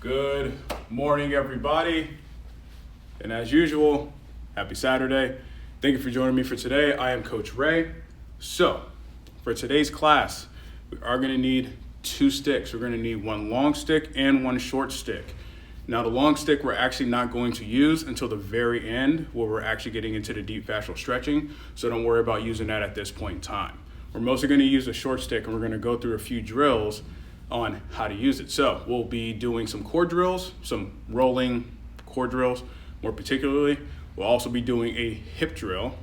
Good morning, everybody. And as usual, happy Saturday. Thank you for joining me for today. I am Coach Ray. So, for today's class, we are going to need two sticks. We're going to need one long stick and one short stick. Now, the long stick we're actually not going to use until the very end where we're actually getting into the deep fascial stretching. So don't worry about using that at this point in time. We're mostly going to use a short stick, and we're going to go through a few drills on how to use it. So we'll be doing some core drills, some rolling core drills more particularly. We'll also be doing a hip drill.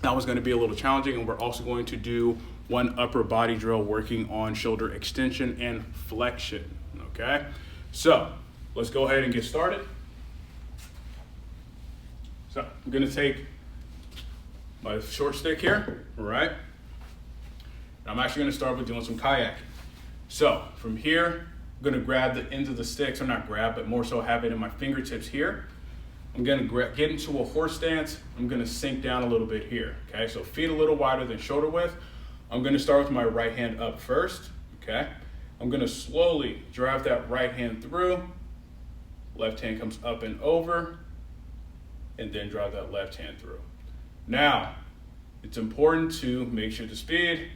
That one's going to be a little challenging, and we're also going to do one upper body drill working on shoulder extension and flexion, okay? So let's go ahead and get started. So I'm going to take my short stick here, all right? I'm actually going to start with doing some kayaking. So from here, I'm going to grab the ends of the sticks, or not grab, but more so have it in my fingertips here. I'm going to get into a horse stance. I'm going to sink down a little bit here, okay? So feet a little wider than shoulder width. I'm going to start with my right hand up first, okay? I'm going to slowly drive that right hand through. Left hand comes up and over, and then drive that left hand through. Now, it's important to make sure the speed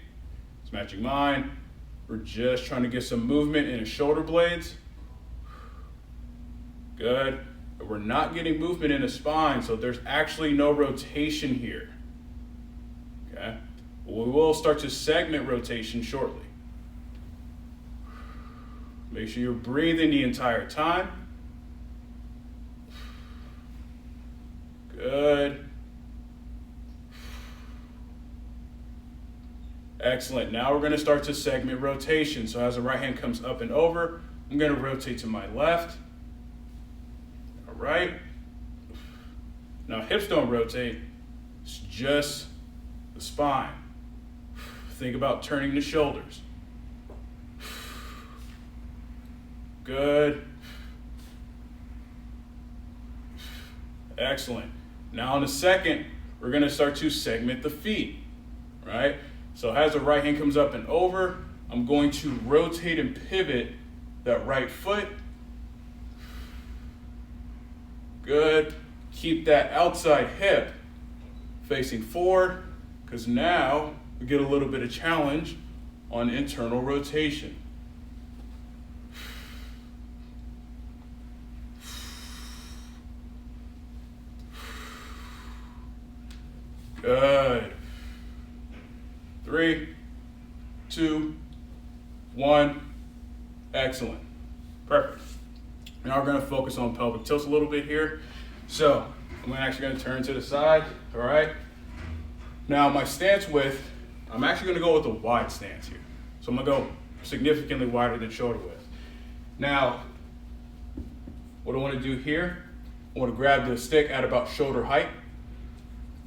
is matching mine. We're just trying to get some movement in the shoulder blades. Good. But we're not getting movement in the spine, so there's actually no rotation here. Okay. We will start to segment rotation shortly. Make sure you're breathing the entire time. Good. Excellent. Now we're going to start to segment rotation. So as the right hand comes up and over, I'm going to rotate to my left. All right. Now hips don't rotate. It's just the spine. Think about turning the shoulders. Good. Excellent. Now in a second, we're going to start to segment the feet, right? So as the right hand comes up and over, I'm going to rotate and pivot that right foot. Good. Keep that outside hip facing forward, because now we get a little bit of challenge on internal rotation. Good. 3, 2, 1. Excellent. Perfect. Now we're going to focus on pelvic tilts a little bit here. So I'm actually going to turn to the side. All right. Now my stance width, I'm actually going to go with a wide stance here. So I'm going to go significantly wider than shoulder width. Now, what I want to do here, I want to grab the stick at about shoulder height.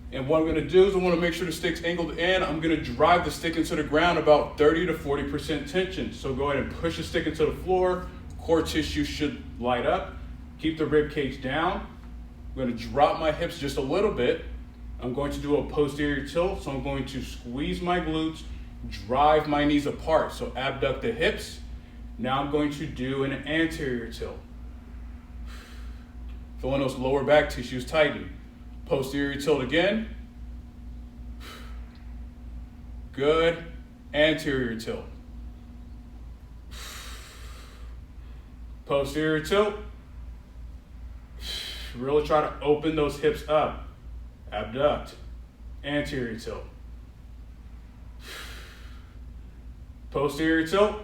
And what I'm going to do is I want to make sure the stick's angled in. I'm going to drive the stick into the ground about 30 to 40% tension. So go ahead and push the stick into the floor. Core tissue should light up. Keep the rib cage down. I'm going to drop my hips just a little bit. I'm going to do a posterior tilt. So I'm going to squeeze my glutes, drive my knees apart. So abduct the hips. Now I'm going to do an anterior tilt. Feeling those lower back tissues tighten. Posterior tilt again. Good. Anterior tilt. Posterior tilt. Really try to open those hips up. Abduct. Anterior tilt. Posterior tilt.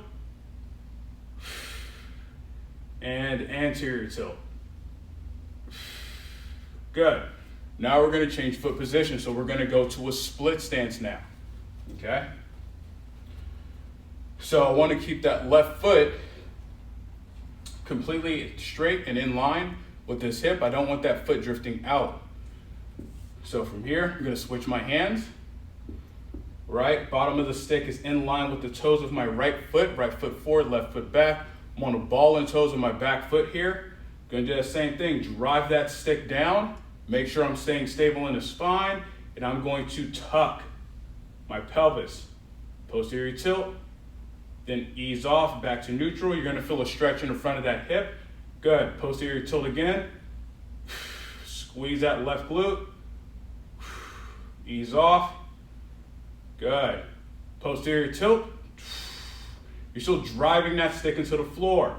And anterior tilt. Good. Now we're going to change foot position. So we're going to go to a split stance now. Okay? So I want to keep that left foot completely straight and in line with this hip. I don't want that foot drifting out. So from here, I'm going to switch my hands. Right? Bottom of the stick is in line with the toes of my right foot forward, left foot back. I'm on the ball and toes of my back foot here. Going to do the same thing. Drive that stick down. Make sure I'm staying stable in the spine, and I'm going to tuck my pelvis. Posterior tilt, then ease off, back to neutral. You're gonna feel a stretch in the front of that hip. Good, posterior tilt again. Squeeze that left glute. Ease off. Good. Posterior tilt. You're still driving that stick into the floor.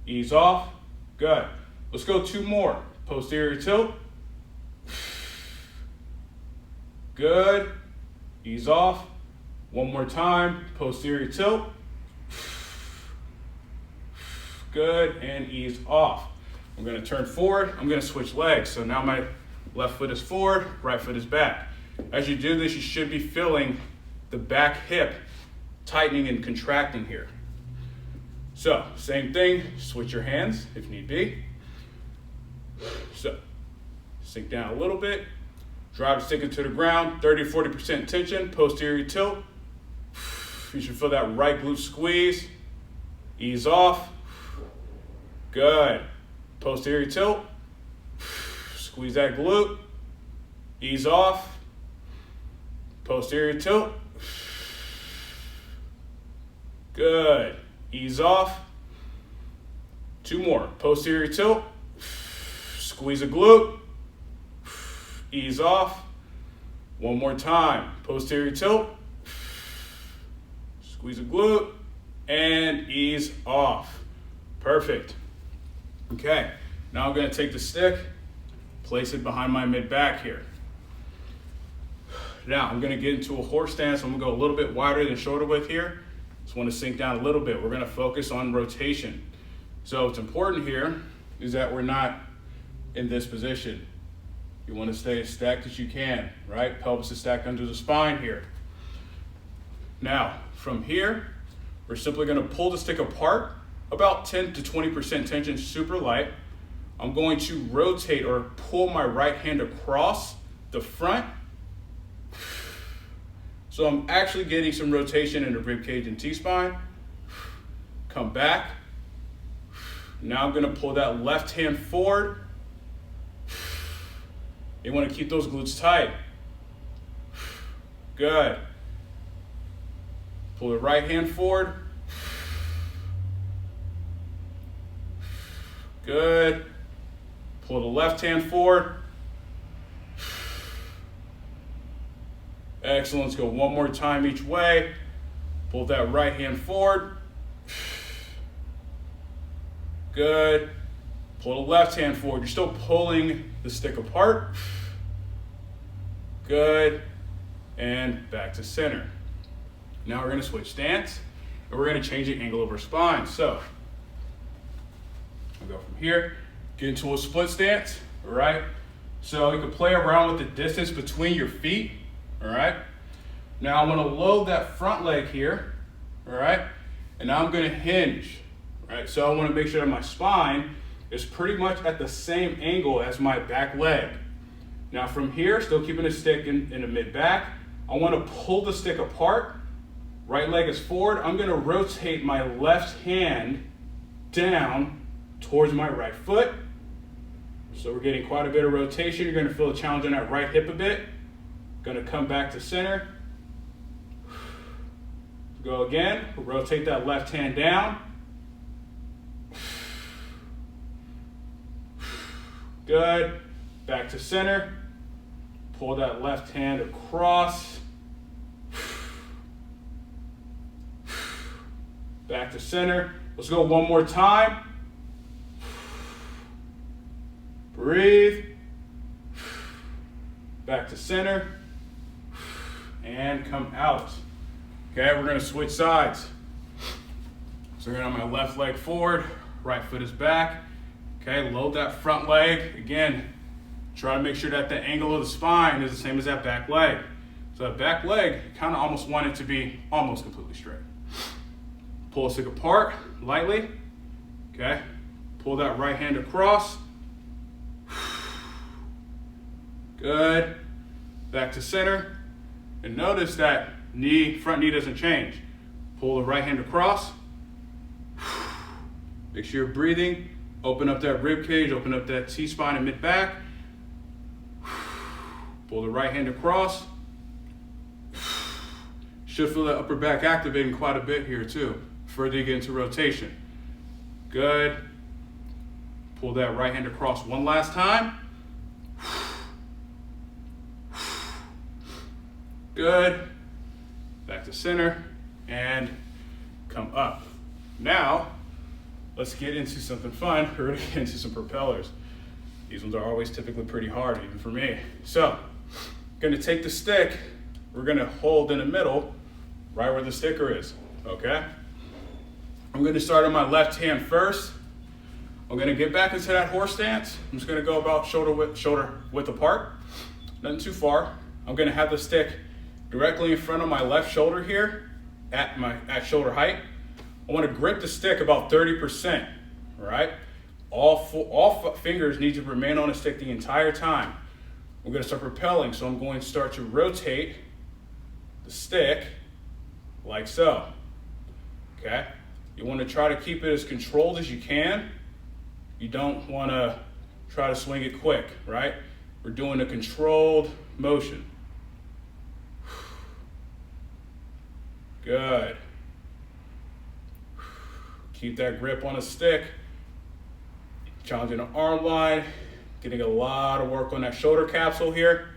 Ease off. Good. Let's go 2 more. Posterior tilt. Good. Ease off. 1 more time. Posterior tilt. Good. And ease off. I'm going to turn forward. I'm going to switch legs. So now my left foot is forward, right foot is back. As you do this, you should be feeling the back hip tightening and contracting here. So, same thing, switch your hands if need be. So, sink down a little bit, drive the stick into the ground, 30 to 40% tension, posterior tilt. You should feel that right glute squeeze. Ease off. Good. Posterior tilt. Squeeze that glute. Ease off. Posterior tilt. Good. Ease off. 2 more. Posterior tilt. Squeeze a glute. Ease off. 1 more time. Posterior tilt. Squeeze a glute. And ease off. Perfect. Okay. Now I'm going to take the stick, place it behind my mid back here. Now I'm going to get into a horse stance. I'm going to go a little bit wider than shoulder width here. Just want to sink down a little bit. We're going to focus on rotation. So what's important here is that we're not in this position. You want to stay as stacked as you can, right? Pelvis is stacked under the spine here. Now from here, we're simply going to pull the stick apart, about 10 to 20% tension, super light. I'm going to rotate or pull my right hand across the front. So I'm actually getting some rotation in the rib cage and T-spine. Come back. Now I'm gonna pull that left hand forward. You wanna keep those glutes tight. Good. Pull the right hand forward. Good. Pull the left hand forward. Excellent. Let's go 1 more time each way. Pull that right hand forward. Good. Pull the left hand forward. You're still pulling the stick apart. Good. And back to center. Now we're going to switch stance and we're going to change the angle of our spine. So we'll go from here, get into a split stance. All right. So you can play around with the distance between your feet. All right. Now I'm going to load that front leg here. All right. And now I'm going to hinge. All right. So I want to make sure that my spine is pretty much at the same angle as my back leg. Now from here, still keeping the stick in the mid back, I want to pull the stick apart. Right leg is forward. I'm going to rotate my left hand down towards my right foot. So we're getting quite a bit of rotation. You're going to feel a challenge in that right hip a bit. Going to come back to center. Go again. Rotate that left hand down. Good. Back to center. Pull that left hand across. Back to center. Let's go 1 more time. Breathe. Back to center. And come out. Okay, we're going to switch sides. So we're going to have my left leg forward, right foot is back. Okay, load that front leg. Again, try to make sure that the angle of the spine is the same as that back leg. So that back leg, you kind of almost want it to be almost completely straight. Pull the stick apart lightly. Okay, pull that right hand across. Good. Back to center. And notice that front knee doesn't change. Pull the right hand across. Make sure you're breathing. Open up that rib cage, open up that T-spine and mid back. Pull the right hand across. Should feel that upper back activating quite a bit here too. further you get into rotation. Good. Pull that right hand across one last time. Good. Back to center and come up. Now, let's get into something fun. We're gonna get into some propellers. These ones are always typically pretty hard, even for me. So, gonna take the stick, we're gonna hold in the middle, right where the sticker is, okay? I'm gonna start on my left hand first. I'm gonna get back into that horse stance. I'm just gonna go about shoulder width apart, nothing too far. I'm gonna have the stick directly in front of my left shoulder here, at shoulder height. I wanna grip the stick about 30%, all right? All fingers need to remain on the stick the entire time. We're gonna start propelling, so I'm going to start to rotate the stick like so, okay? You wanna try to keep it as controlled as you can. You don't wanna try to swing it quick, right? We're doing a controlled motion. Good. Keep that grip on the stick. Challenging the arm line, getting a lot of work on that shoulder capsule here.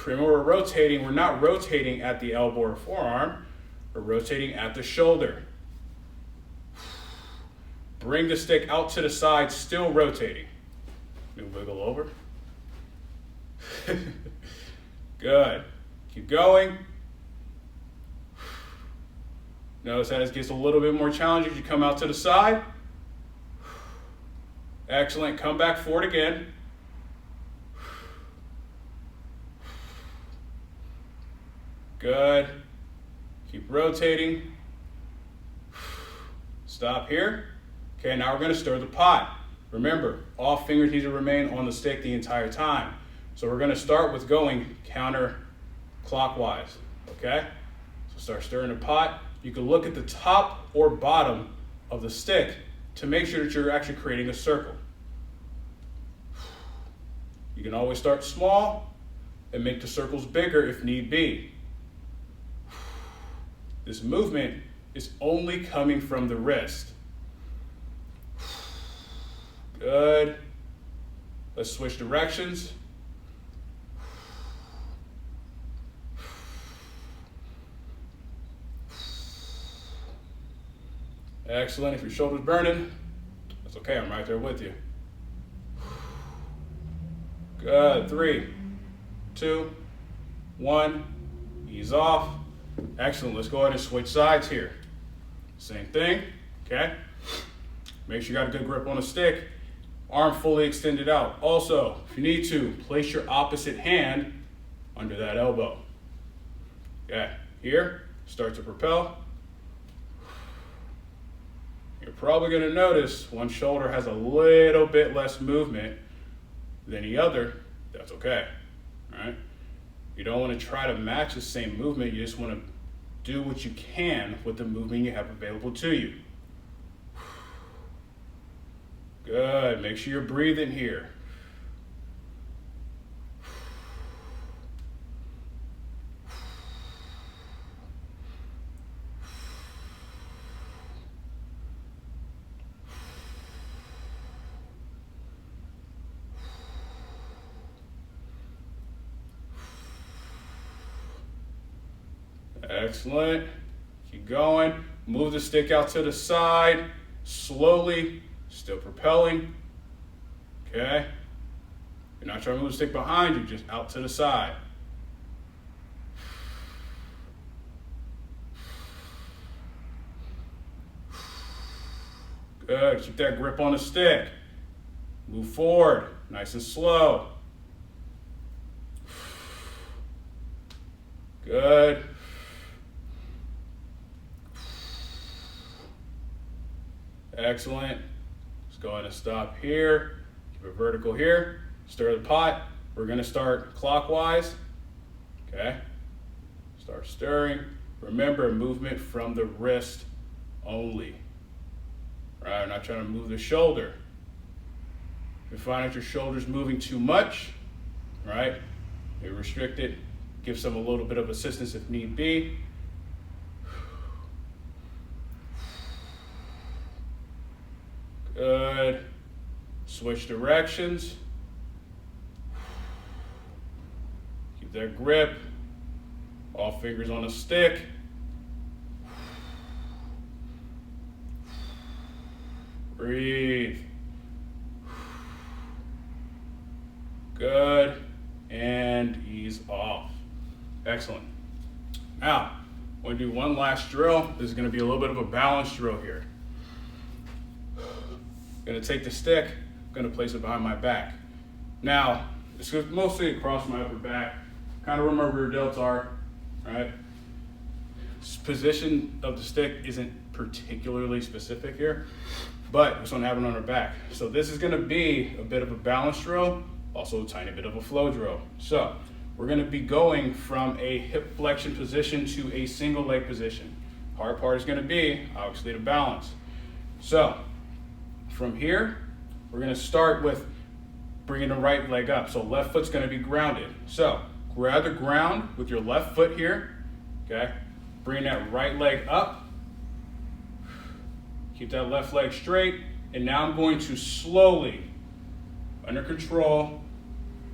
Remember, we're not rotating at the elbow or forearm, we're rotating at the shoulder. Bring the stick out to the side, still rotating. Let me wiggle over. Good. Keep going. Notice that it gets a little bit more challenging as you come out to the side. Excellent. Come back forward again. Good. Keep rotating. Stop here. Okay, now we're going to stir the pot. Remember, all fingers need to remain on the stick the entire time. So we're going to start with going counterclockwise. Okay? So start stirring the pot. You can look at the top or bottom of the stick to make sure that you're actually creating a circle. You can always start small and make the circles bigger if need be. This movement is only coming from the wrist. Good. Let's switch directions. Excellent. If your shoulder's burning, that's okay. I'm right there with you. Good. 3, 2, 1. Ease off. Excellent. Let's go ahead and switch sides here. Same thing. Okay. Make sure you got a good grip on the stick. Arm fully extended out. Also, if you need to, place your opposite hand under that elbow. Okay. Here, start to propel. You're probably going to notice one shoulder has a little bit less movement than the other. That's okay. All right. You don't want to try to match the same movement. You just want to do what you can with the movement you have available to you. Good. Make sure you're breathing here. Excellent. Keep going. Move the stick out to the side. Slowly. Still propelling. Okay. You're not trying to move the stick behind you, just out to the side. Good. Keep that grip on the stick. Move forward. Nice and slow. Good. Excellent. Let's go ahead and stop here. Keep it vertical here. Stir the pot. We're going to start clockwise. Okay. Start stirring. Remember, movement from the wrist only. All right, not trying to move the shoulder. If you find that your shoulder's moving too much, right, maybe restrict it. Give some a little bit of assistance if need be. Good. Switch directions. Keep that grip. All fingers on the stick. Breathe. Good. And ease off. Excellent. Now, we're going to do one last drill. This is going to be a little bit of a balance drill here. Going to take the stick, going to place it behind my back. Now, this goes mostly across my upper back. Kind of remember where your delts are, right? Position of the stick isn't particularly specific here, but this one having on our back. So this is going to be a bit of a balance drill, also a tiny bit of a flow drill. So we're going to be going from a hip flexion position to a single leg position. Hard part is going to be obviously the balance. So from here, we're going to start with bringing the right leg up. So left foot's going to be grounded. So grab the ground with your left foot here, okay? Bring that right leg up. Keep that left leg straight. And now I'm going to slowly, under control,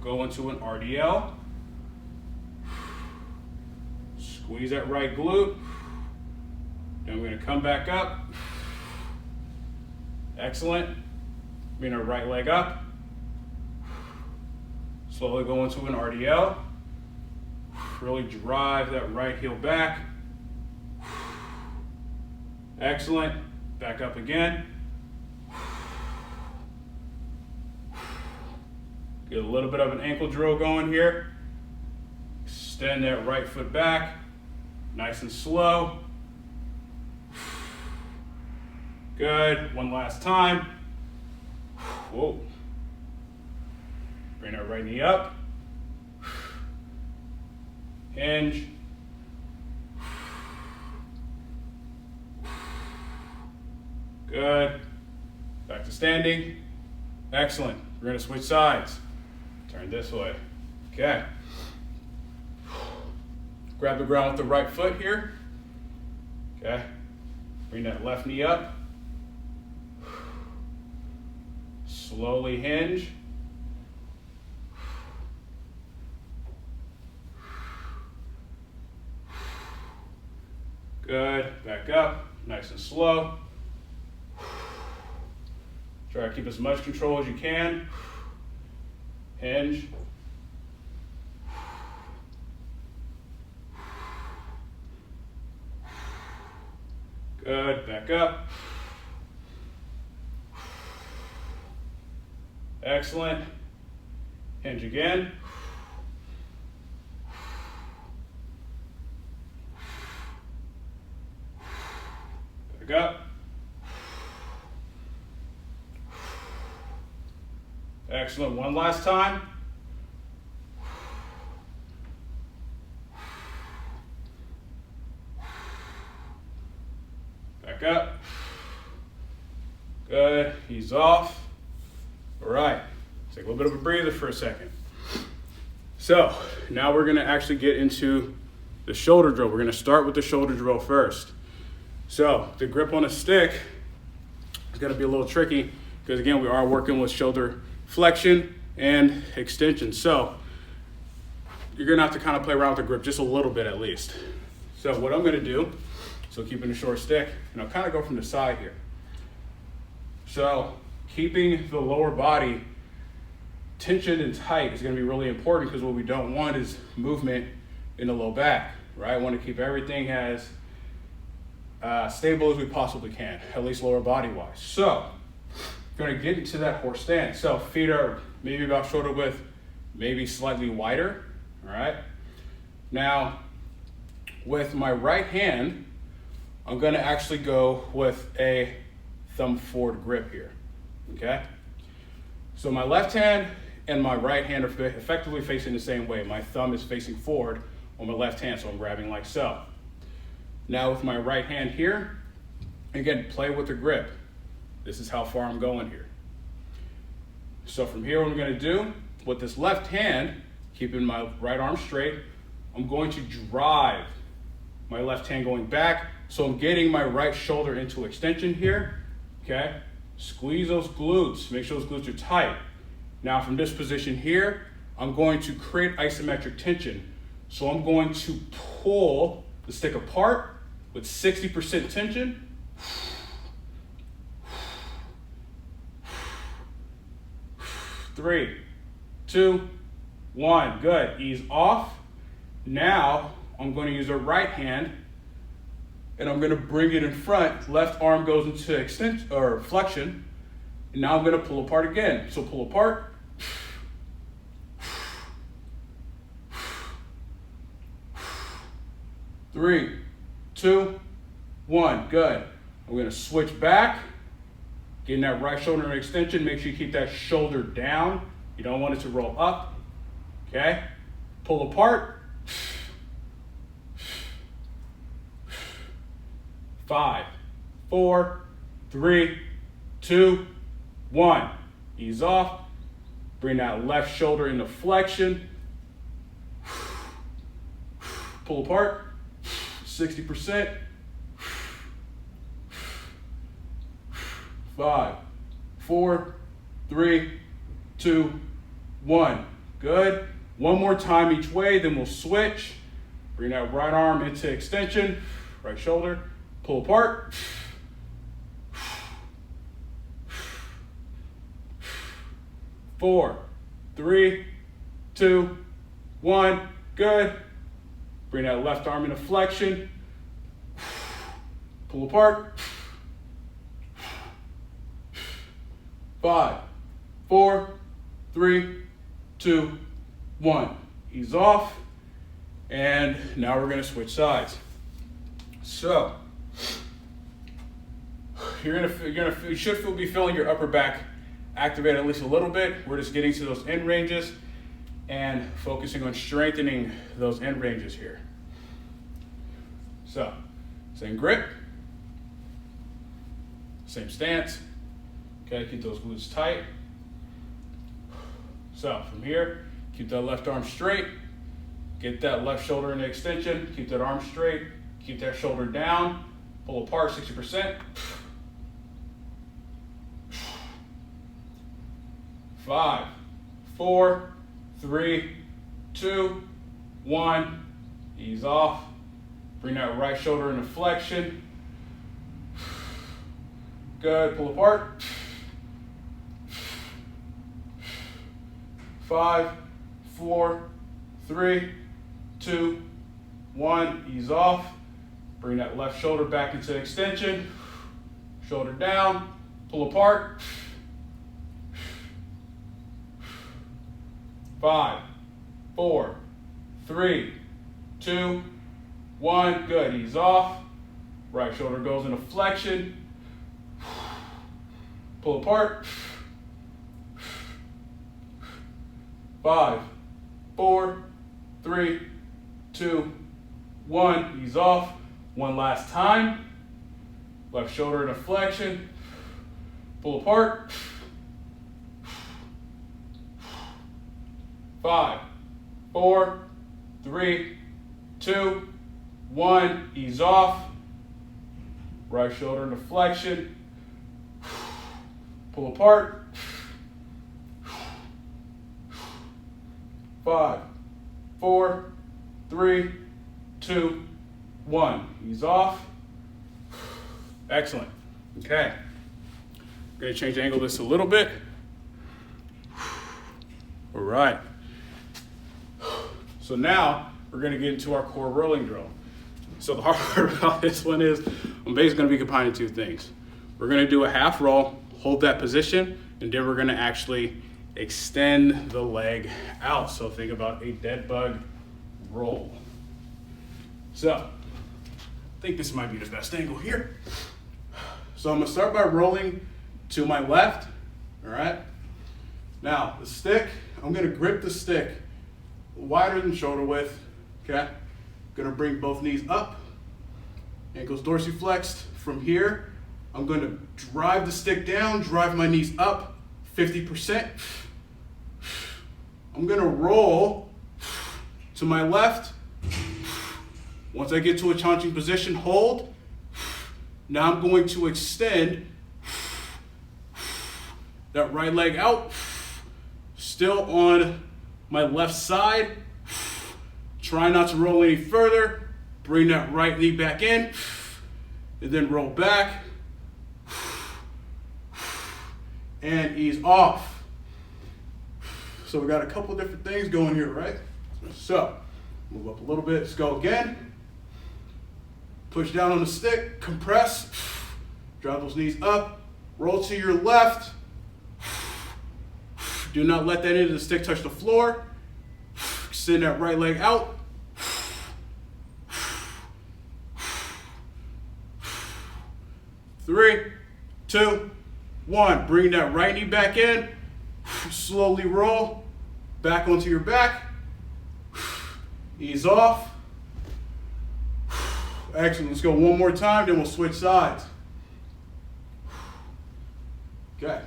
go into an RDL. Squeeze that right glute. Then we're going to come back up. Excellent. Bring our right leg up. Slowly go into an RDL. Really drive that right heel back. Excellent. Back up again. Get a little bit of an ankle drill going here. Extend that right foot back. Nice and slow. Good. One last time. Whoa. Bring that right knee up. Hinge. Good. Back to standing. Excellent. We're going to switch sides. Turn this way. Okay. Grab the ground with the right foot here. Okay. Bring that left knee up. Slowly hinge. Good. Back up. Nice and slow. Try to keep as much control as you can. Hinge. Good. Back up. Excellent. Hinge again. Back up. Excellent. One last time. Back up. Good. Ease off. All right. Take a little bit of a breather for a second. So now we're going to actually get into the shoulder drill. We're going to start with the shoulder drill first. So the grip on a stick is going to be a little tricky because, again, we are working with shoulder flexion and extension. So you're going to have to kind of play around with the grip just a little bit at least. So what I'm going to do, so keeping a short stick, and I'll kind of go from the side here. So keeping the lower body tensioned and tight is going to be really important because what we don't want is movement in the low back, right? I want to keep everything as stable as we possibly can, at least lower body wise. So going to get into that horse stance. So feet are maybe about shoulder width, maybe slightly wider, all right? Now, with my right hand, I'm going to actually go with a thumb forward grip here, okay? So my left hand and my right hand are effectively facing the same way. My thumb is facing forward on my left hand, so I'm grabbing like so. Now with my right hand here, again, play with the grip. This is how far I'm going here. So from here, what I'm going to do, with this left hand, keeping my right arm straight, I'm going to drive my left hand going back. So I'm getting my right shoulder into extension here, okay? Squeeze those glutes. Make sure those glutes are tight. Now from this position here, I'm going to create isometric tension. So I'm going to pull the stick apart with 60% tension. 3, 2, 1. Good. Ease off. Now I'm going to use a right hand and I'm going to bring it in front. Left arm goes into extension or flexion. And now I'm going to pull apart again. So pull apart. 3, 2, 1. Good. I'm going to switch back. Getting that right shoulder in extension. Make sure you keep that shoulder down. You don't want it to roll up. Okay? Pull apart. 5, 4, 3, 2, 1. Ease off. Bring that left shoulder into flexion. Pull apart. 60%. 5, 4, 3, 2, 1. Good. One more time each way, then we'll switch. Bring that right arm into extension. Right shoulder. Pull apart. 4, 3, 2, 1. Good. Bring that left arm into flexion. Pull apart. 5, 4, 3, 2, 1. Ease off. And now we're going to switch sides. So you should be feeling your upper back activate at least a little bit. We're just getting to those end ranges and focusing on strengthening those end ranges here. So, same grip, same stance. Okay, keep those glutes tight. So from here, keep that left arm straight. Get that left shoulder into extension. Keep that arm straight. Keep that shoulder down. Pull apart 60%. 5, 4, 3, 2, 1. Ease off. Bring that right shoulder into flexion. Good. Pull apart. 5, 4, 3, 2, 1. Ease off. Bring that left shoulder back into extension. Shoulder down. Pull apart. 5, 4, 3, 2, 1. Good. Ease off. Right shoulder goes into flexion. Pull apart. 5, 4, 3, 2, 1. Ease off. One last time. Left shoulder into flexion. Pull apart. 5, 4, 3, 2, 1. Ease off. Right shoulder into flexion. Pull apart. 5, 4, 3, 2, 1. Ease off. Excellent. Okay. I'm going to change the angle of this a little bit. All right. So now we're going to get into our core rolling drill. So the hard part about this one is I'm basically going to be combining two things. We're going to do a half roll, hold that position, and then we're going to actually extend the leg out. So think about a dead bug roll. So I think this might be the best angle here. So I'm going to start by rolling to my left. All right. Now the stick, I'm going to grip the stick wider than shoulder width. Okay. Going to bring both knees up, ankles dorsiflexed. From here, I'm going to drive the stick down, drive my knees up 50%. I'm going to roll to my left. Once I get to a chaunching position, hold. Now I'm going to extend that right leg out. Still on my left side. Try not to roll any further. Bring that right knee back in. And then roll back. And ease off. So we got a couple different things going here, right? So, move up a little bit. Let's go again. Push down on the stick. Compress. Drive those knees up. Roll to your left. Do not let that end of the stick touch the floor. Extend that right leg out. 3, 2, 1. Bring that right knee back in. Slowly roll back onto your back. Ease off. Excellent. Let's go one more time, then we'll switch sides. Okay.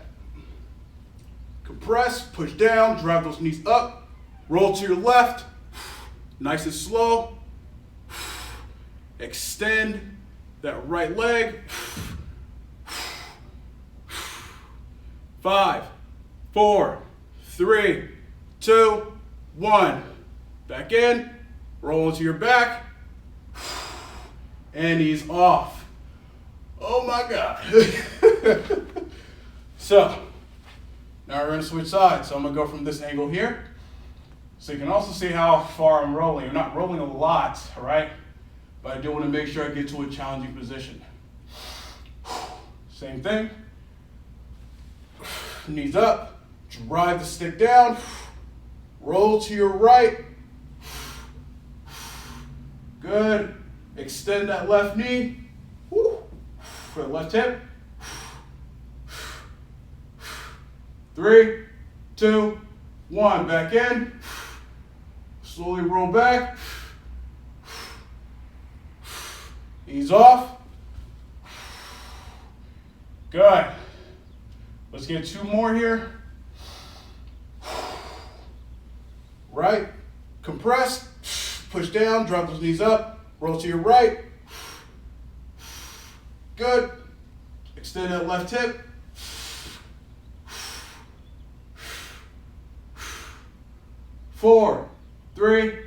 Compress, push down, drive those knees up, roll to your left, nice and slow. Extend that right leg. 5, 4, 3, 2, 1. Back in, roll into your back, and ease off. Oh my God. So, now we're gonna switch sides. So I'm gonna go from this angle here. So you can also see how far I'm rolling. I'm not rolling a lot, all right? But I do wanna make sure I get to a challenging position. Same thing. Knees up, drive the stick down, roll to your right. Good. Extend that left knee. For the left hip. 3, 2, 1. Back in. Slowly roll back. Ease off. Good. Let's get 2 more here. Right. Compress. Push down. Drop those knees up. Roll to your right. Good. Extend that left hip. 4, 3,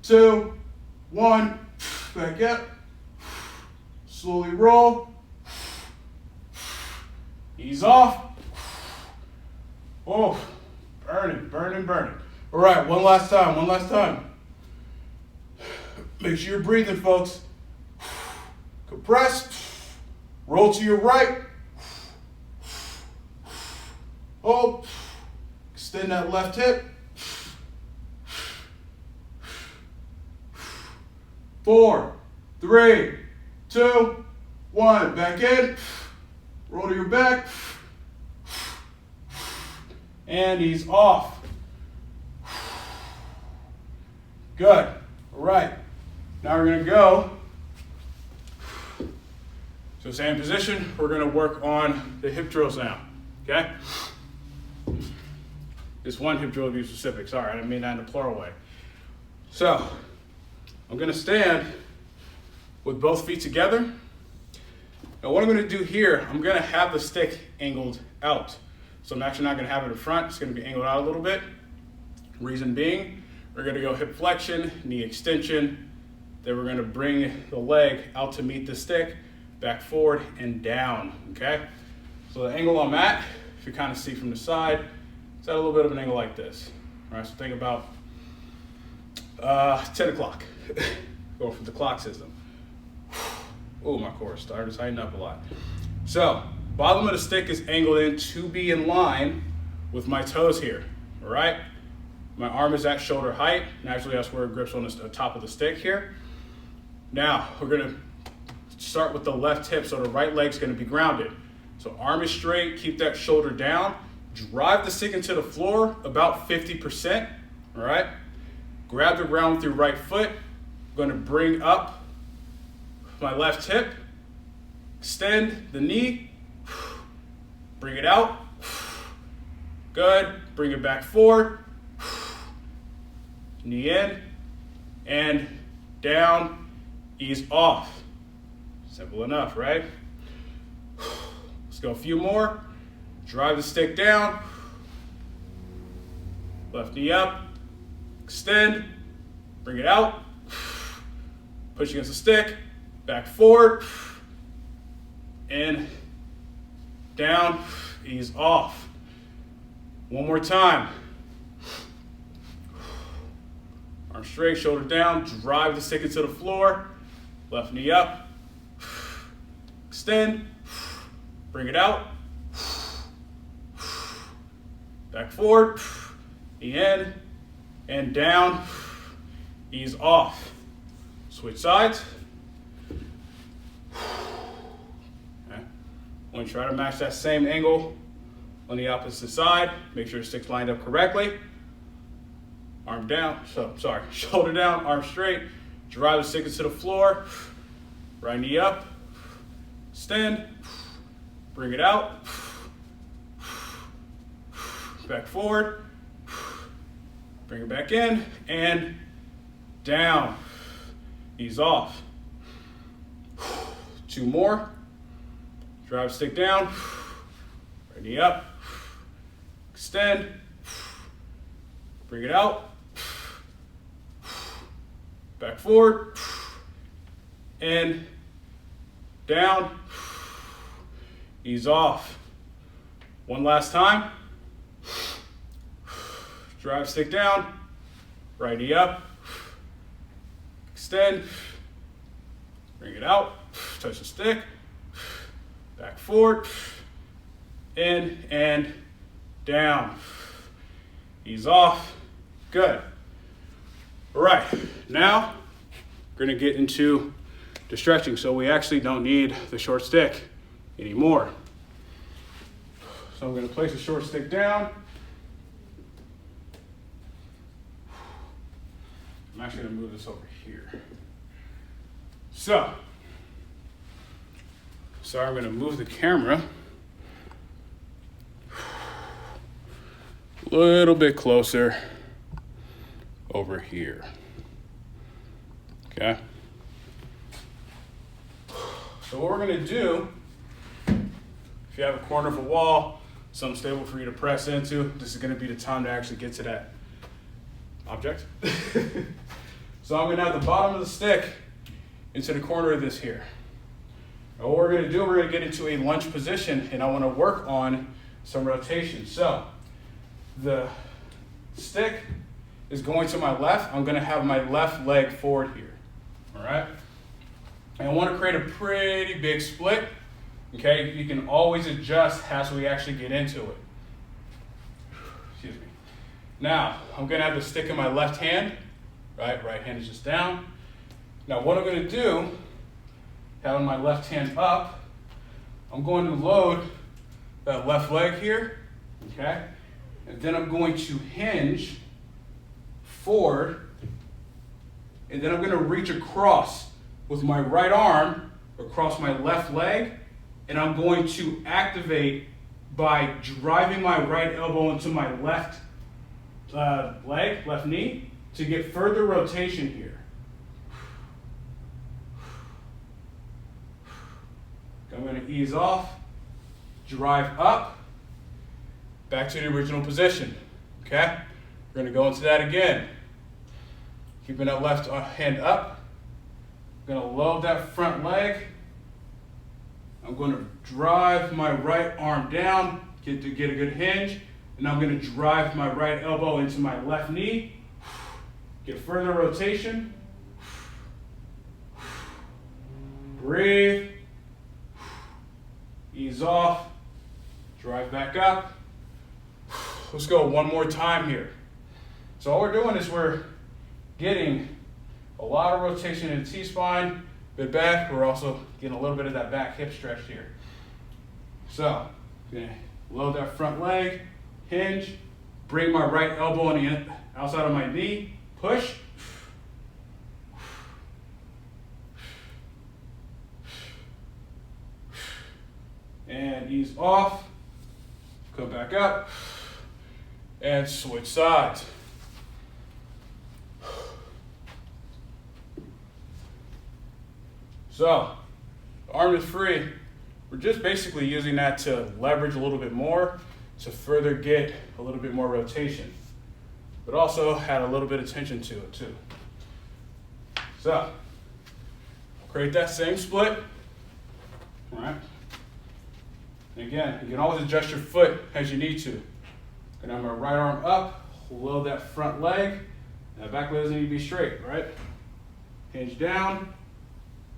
2, 1. Back up. Slowly roll. Ease off. Oh, burning, burning, burning. All right, one last time. Make sure you're breathing, folks. Compress. Roll to your right. Hold. Extend that left hip. 4, 3, 2, 1. Back in. Roll to your back. And ease off. Good. All right. Now we're going to go. So same position. We're going to work on the hip drills now. Okay? This one hip drill to be specific. Sorry, I didn't mean that in a plural way. So I'm going to stand with both feet together. Now what I'm going to do here, I'm going to have the stick angled out. So I'm actually not going to have it in front. It's going to be angled out a little bit. Reason being, we're going to go hip flexion, knee extension. Then we're going to bring the leg out to meet the stick, back forward and down, okay? So the angle I'm at, if you kind of see from the side, it's at a little bit of an angle like this. All right, so think about 10 o'clock, going from the clock system. Oh, my core started to tighten up a lot. So, bottom of the stick is angled in to be in line with my toes here, all right? My arm is at shoulder height. Naturally, that's where it grips on the top of the stick here. Now, we're gonna start with the left hip, so the right leg's gonna be grounded. So arm is straight, keep that shoulder down. Drive the stick into the floor about 50%, all right? Grab the ground with your right foot. I'm gonna bring up my left hip, extend the knee, bring it out. Good, bring it back forward. Knee in and down, ease off. Simple enough, right? Let's go a few more. drive the stick down, left knee up, extend, bring it out, push against the stick, back forward, in, down, ease off. One more time. Arm straight, shoulder down, drive the stick into the floor, left knee up, extend, bring it out, back forward, knee in, and down, ease off. Switch sides. Okay. Want to try to match that same angle on the opposite side. Make sure the stick's lined up correctly. Arm down, shoulder down, arm straight. Drive the stick into the floor. Right knee up. Extend. Bring it out. Back forward. Bring it back in and down. Ease off. 2 more. Drive stick down. Right knee up. Extend. Bring it out. Back forward. And down. Ease off. One last time. Drive stick down. Right knee up. Extend. Bring it out. Touch the stick. Back forward. In and down. Ease off. Good. All right. Now we're going to get into the stretching. So we actually don't need the short stick anymore. So I'm going to place the short stick down. I'm actually going to move this over here. So I'm going to move the camera a little bit closer over here. Okay. So what we're going to do, if you have a corner of a wall, something stable for you to press into, this is going to be the time to actually get to that object. So I'm going to have the bottom of the stick into the corner of this here. Now what we're going to do, we're going to get into a lunge position, and I want to work on some rotation. So the stick is going to my left. I'm going to have my left leg forward here. All right? And I want to create a pretty big split. Okay? You can always adjust as we actually get into it. Excuse me. Now, I'm going to have the stick in my left hand. Right hand is just down. Now what I'm going to do, having my left hand up, I'm going to load that left leg here, okay? And then I'm going to hinge forward, and then I'm going to reach across with my right arm across my left leg, and I'm going to activate by driving my right elbow into my left leg, left knee, to get further rotation here. I'm going to ease off, drive up, back to the original position. Okay? We're going to go into that again. Keeping that left hand up. I'm going to load that front leg. I'm going to drive my right arm down to get a good hinge. And I'm going to drive my right elbow into my left knee. Get further rotation. Breathe. Ease off. Drive back up. Let's go one more time here. So all we're doing is we're getting a lot of rotation in the T-spine, bit back. We're also getting a little bit of that back hip stretch here. So I'm going to load that front leg, hinge, bring my right elbow on the outside of my knee, push. And ease off. Come back up. And switch sides. So, arm is free. we're just basically using that to leverage a little bit more to further get a little bit more rotation, but also had a little bit of tension to it too. So, create that same split, all right? And again, you can always adjust your foot as you need to. And I'm gonna right arm up, load that front leg, and that back leg doesn't need to be straight, right? Hinge down,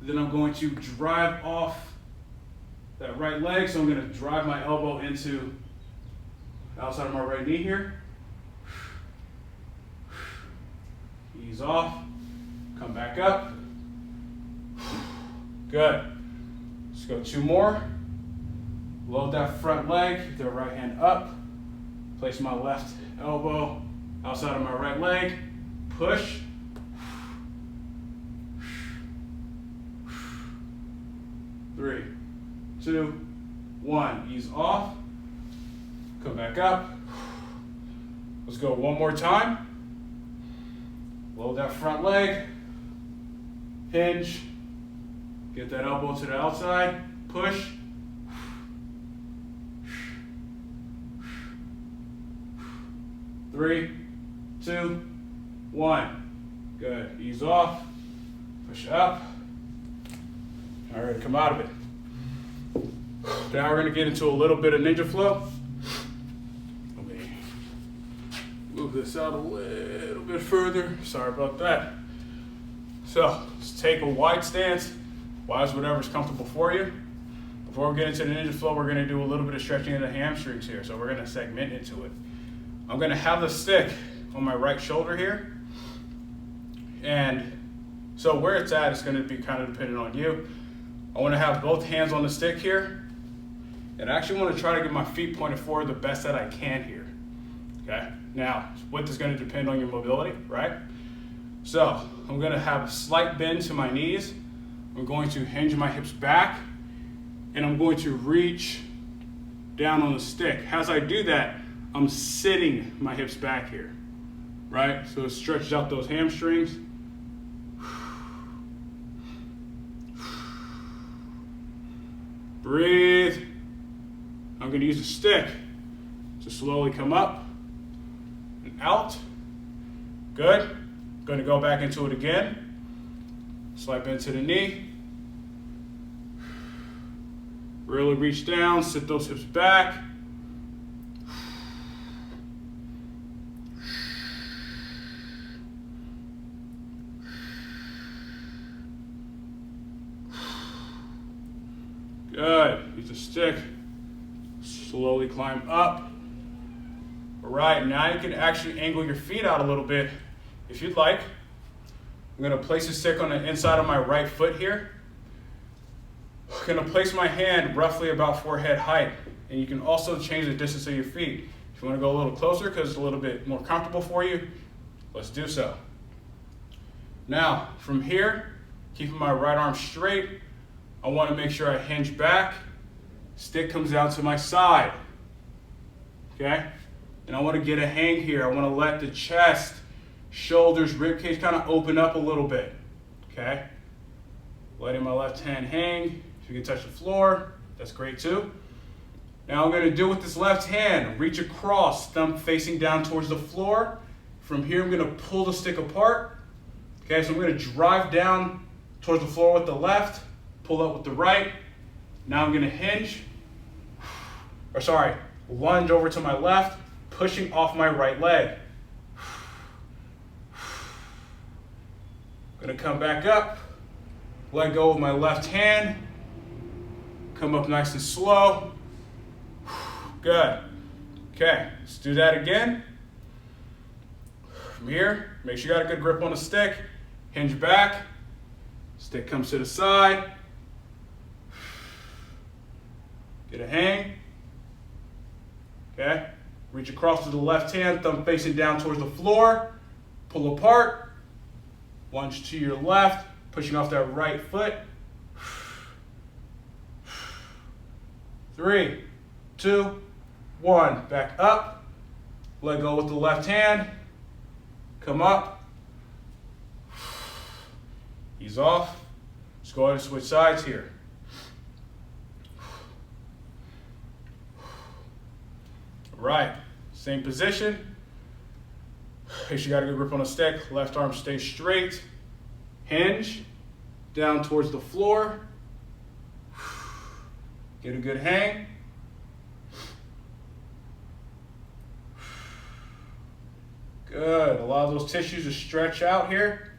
then I'm going to drive off that right leg, so I'm gonna drive my elbow into the outside of my right knee here. Ease off, come back up. Good. Let's go 2 more. Load that front leg, the right hand up. Place my left elbow outside of my right leg. Push. Three, 2, 1. Ease off. Come back up. Let's go one more time. Load that front leg. Hinge. Get that elbow to the outside. Push. 3, 2, 1. Good. Ease off. Push up. All right, come out of it. Now we're going to get into a little bit of ninja flow. Let me move this out a little bit further. Sorry about that. So let's take a wide stance. Wide as whatever's comfortable for you. Before we get into the ninja flow, we're going to do a little bit of stretching of the hamstrings here. So we're going to segment into it. I'm going to have the stick on my right shoulder here. And so where it's at is going to be kind of dependent on you. I want to have both hands on the stick here. And I actually want to try to get my feet pointed forward the best that I can here. Okay? Now, width is going to depend on your mobility, right? So I'm going to have a slight bend to my knees. I'm going to hinge my hips back. And I'm going to reach down on the stick. As I do that, I'm sitting my hips back here, right? So it stretches out those hamstrings. Breathe. I'm going to use a stick to slowly come up and out. Good. Going to go back into it again. Slight bend to the knee. Really reach down, sit those hips back. Good. Use a stick. Slowly climb up. All right, now you can actually angle your feet out a little bit if you'd like. I'm going to place the stick on the inside of my right foot here. I'm going to place my hand roughly about forehead height. And you can also change the distance of your feet. If you want to go a little closer because it's a little bit more comfortable for you, let's do so. Now, from here, keeping my right arm straight, I want to make sure I hinge back. Stick comes out to my side. Okay? And I want to get a hang here. I want to let the chest, shoulders, rib cage kind of open up a little bit. Okay? Letting my left hand hang. If you can touch the floor, that's great too. Now I'm going to do with this left hand, reach across, thumb facing down towards the floor. From here, I'm going to pull the stick apart. Okay, so I'm going to drive down towards the floor with the left, pull up with the right. Now I'm going to hinge, lunge over to my left, pushing off my right leg. Going to come back up, let go of my left hand, come up nice and slow. Good. Okay, let's do that again. From here, make sure you got a good grip on the stick. Hinge back. Stick comes to the side. Get a hang. Okay. Reach across to the left hand, thumb facing down towards the floor. Pull apart. Lunge to your left, pushing off that right foot. 3, 2, 1. Back up. Let go with the left hand. Come up. Ease off. Let's go ahead and switch sides here. Right, same position. Make sure you got a good grip on the stick. Left arm stays straight. Hinge down towards the floor. Get a good hang. Good. Allow those tissues to stretch out here.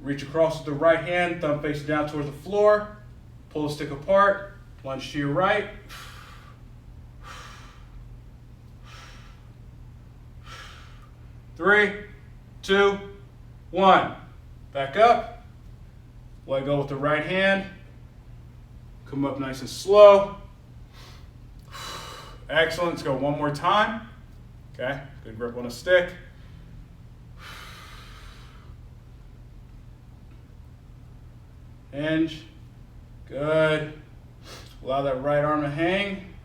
Reach across with the right hand, thumb face down towards the floor. Pull the stick apart. Lunge to your right. Three, two, one. Back up. Let go with the right hand. Come up nice and slow. Excellent. Let's go one more time. Okay. Good grip on the stick. Hinge. Good. Allow that right arm to hang.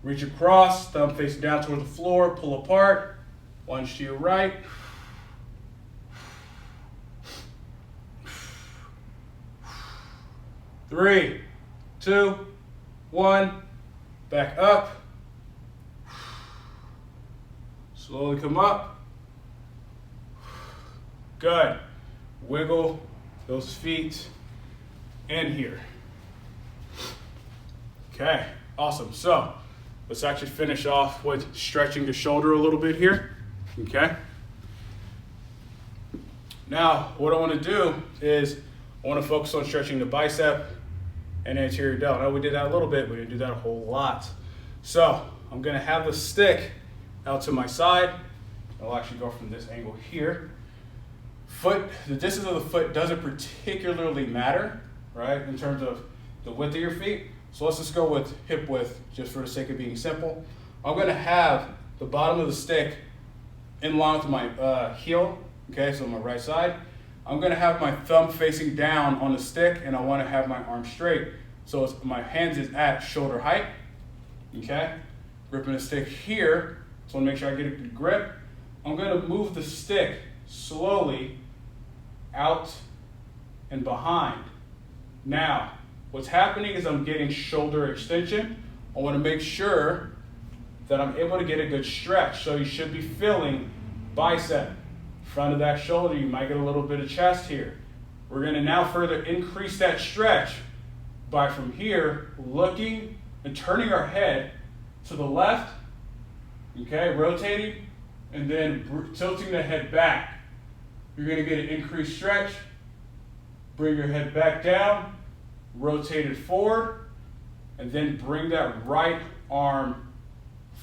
Reach across, thumb face down toward the floor, pull apart. Lunge to your right. Three, two, one. Back up. Slowly come up. Good. Wiggle those feet in here. Okay, awesome. So let's actually finish off with stretching the shoulder a little bit here. Okay. Now, what I want to do is I want to focus on stretching the bicep and anterior delt. I know we did that a little bit, but we didn't do that a whole lot. So I'm going to have the stick out to my side. I'll actually go from this angle here. The distance of the foot doesn't particularly matter, right, in terms of the width of your feet. So let's just go with hip width, just for the sake of being simple. I'm going to have the bottom of the stick in line with my heel, okay, so my right side. I'm going to have my thumb facing down on the stick, and I want to have my arm straight. So my hands is at shoulder height, okay? Gripping the stick here, so I want to make sure I get a good grip. I'm going to move the stick slowly out and behind. Now, what's happening is I'm getting shoulder extension. I want to make sure that I'm able to get a good stretch. So you should be feeling bicep, front of that shoulder. You might get a little bit of chest here. We're going to now further increase that stretch by from here looking and turning our head to the left, okay, rotating, and then tilting the head back. You're going to get an increased stretch. Bring your head back down, rotate it forward, and then bring that right arm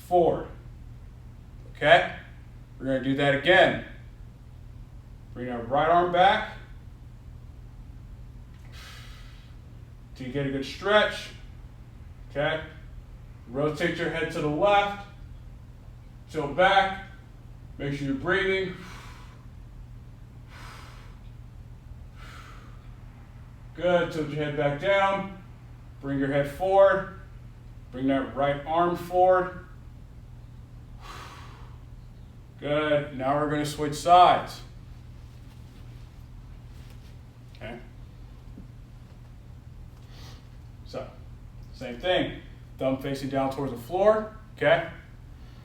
forward. Okay? We're going to do that again. Bring our right arm back till you get a good stretch. Okay? Rotate your head to the left, tilt back, make sure you're breathing. Good, tilt your head back down, bring your head forward, bring that right arm forward. Good, now we're going to switch sides. Okay. So, same thing, thumb facing down towards the floor, okay?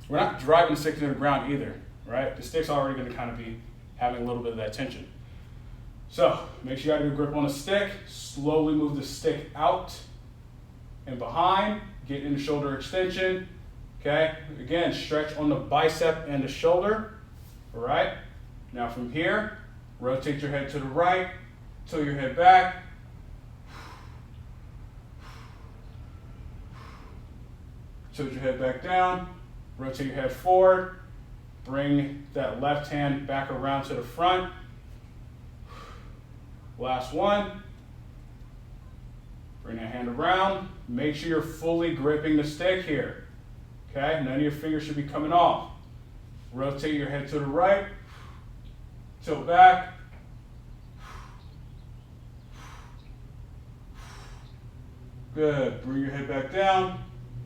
We're not driving the stick to the ground either, right? The stick's already going to kind of be having a little bit of that tension. So, make sure you got a good grip on the stick. Slowly move the stick out and behind. Get into shoulder extension. Okay? Again, stretch on the bicep and the shoulder. All right? Now from here, rotate your head to the right. Tilt your head back. Tilt your head back down. Rotate your head forward. Bring that left hand back around to the front. Last one. Bring that hand around. Make sure you're fully gripping the stick here. Okay? None of your fingers should be coming off. Rotate your head to the right. Tilt back. Good. Bring your head back down.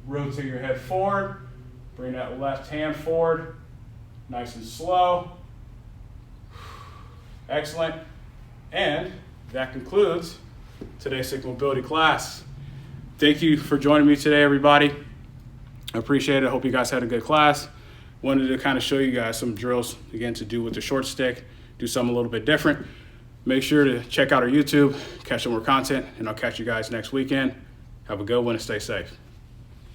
Rotate your head forward. Bring that left hand forward. Nice and slow. Excellent. And that concludes today's stick mobility class. Thank you for joining me today, everybody. I appreciate it. I hope you guys had a good class. Wanted to kind of show you guys some drills, again, to do with the short stick, do something a little bit different. Make sure to check out our YouTube, catch some more content, and I'll catch you guys next weekend. Have a good one and stay safe.